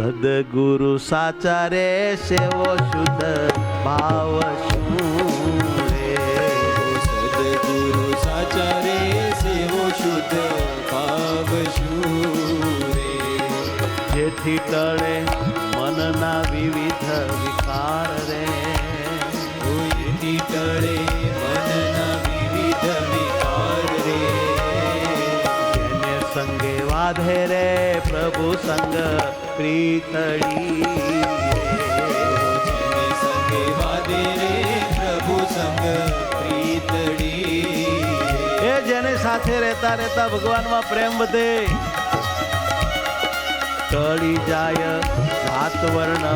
સદગુરુ સાચા રે સેવો શુદ્ધ ભાવ શું રે? સદગુરુ સાચા રે સેવો શુદ્ધ ભાવ શું રે? જેથી ટળે મનના વિવિધ વિકાર રે, જેથી ટળે મનના વિવિધ વિકાર રે. જેને સંગે વાધે રે પ્રભુ સંગ પ્રીતળી જેને સંગે વાદે રે પ્રભુ સંગ પ્રીતડી. એ જેને સાથે રહેતા રહેતા ભગવાનમાં પ્રેમ વધે, ટળી જાય જાત વર્ણ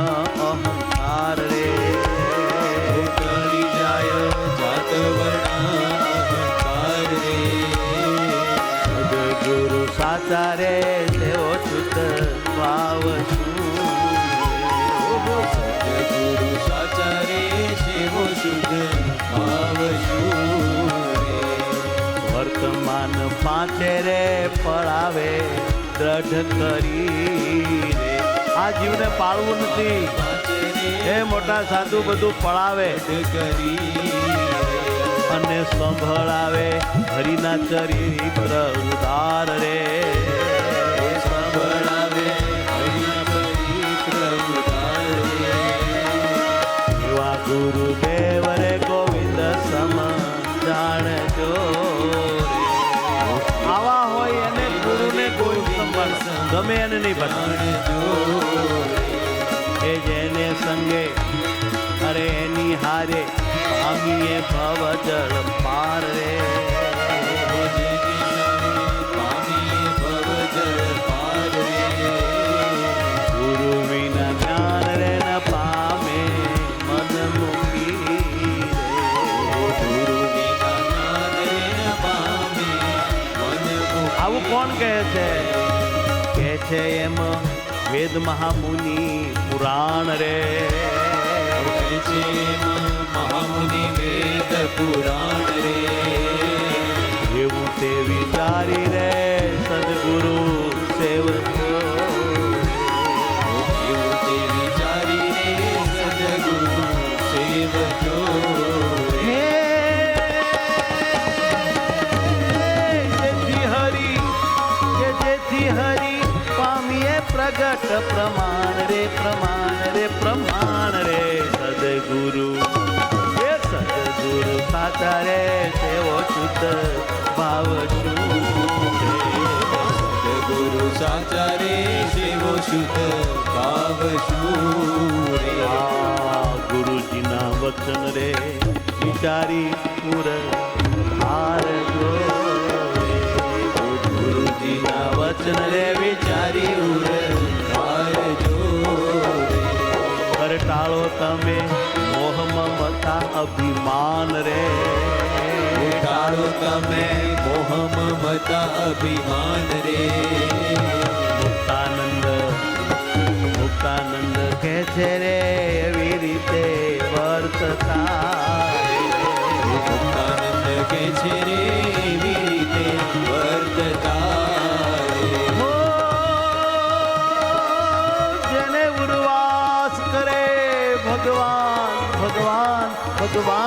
અહંકાર રે, ટળી જાય જાત વર્ણ અહંકાર રે. સદગુરુ સાચા રે તેઓ શુદ્ધ ભાવ શું રે? સદગુરુ સાચા રે સેવો શુદ્ધ ભાવ શું રે? વર્તમાન પાંચે રે પળાવે દ્રઢ કરી રે. આ જીવને પાળવું નથી, એ મોટા સાધુ બધું પળાવે કરી અને સંભળાવે હરિના ચરિત્ર ઉદાર રે. સંભળાવે હરિના ચરિત્ર ઉદાર રે. એવા ગુરુદેવ રે ગોવિંદ સમ જાણજો રે. આવા હોય એને ગુરુને કોઈ સંબંધ ગમે એને નહીં બતાવે. એ જેને સંગે અરે એની હારે પામીએ ભવ જળ પાર રે. પામીએ ભવ જળ પાર રે. ગુરુ વિના જ્ઞાન રે ન પામે મન મૂકી રે. ગુરુ વિના જ્ઞાન રે ન પામે મન મૂકી. આવું કોણ કહે છે એમ વેદ મહામુનિ પુરાણ રે. મહામુનિ વેદ પુરાણ રે. એવું તે વિચારી રે સદગુરુ સેવકો, એવું તે વિચારી રે સદગુરુ સેવકો. હે જેથી હરી પામીએ પ્રગટ પ્રમાણ રે પ્રમાણ રે પ્રમાણ રે. સદગુરુ એ સદગુરુ સાચા રે તેવો શુદ્ધ ભાવ શું રે? સદગુરુ સાચા રે સેવો શુદ્ધ ભાવ શું રે? ગુરુજીના વચન રે વિચારી પુર ધારજો રે. ગુરુજીના વચન રે વિચારી પુર ધારજો રે. ટાળો તમે મોહ મમતા અભિમાન રે. ટાળો તમે મોહ મમતા અભિમાન રે. મુક્તાનંદ કહે છે રે એવી રીતે વર્તતા રે. મુક્તાનંદ કે છે રે એવી રીતે વર્તતા રે. જેને ઉર્વાસ કરે ભગવાન ભગવાન ભગવાન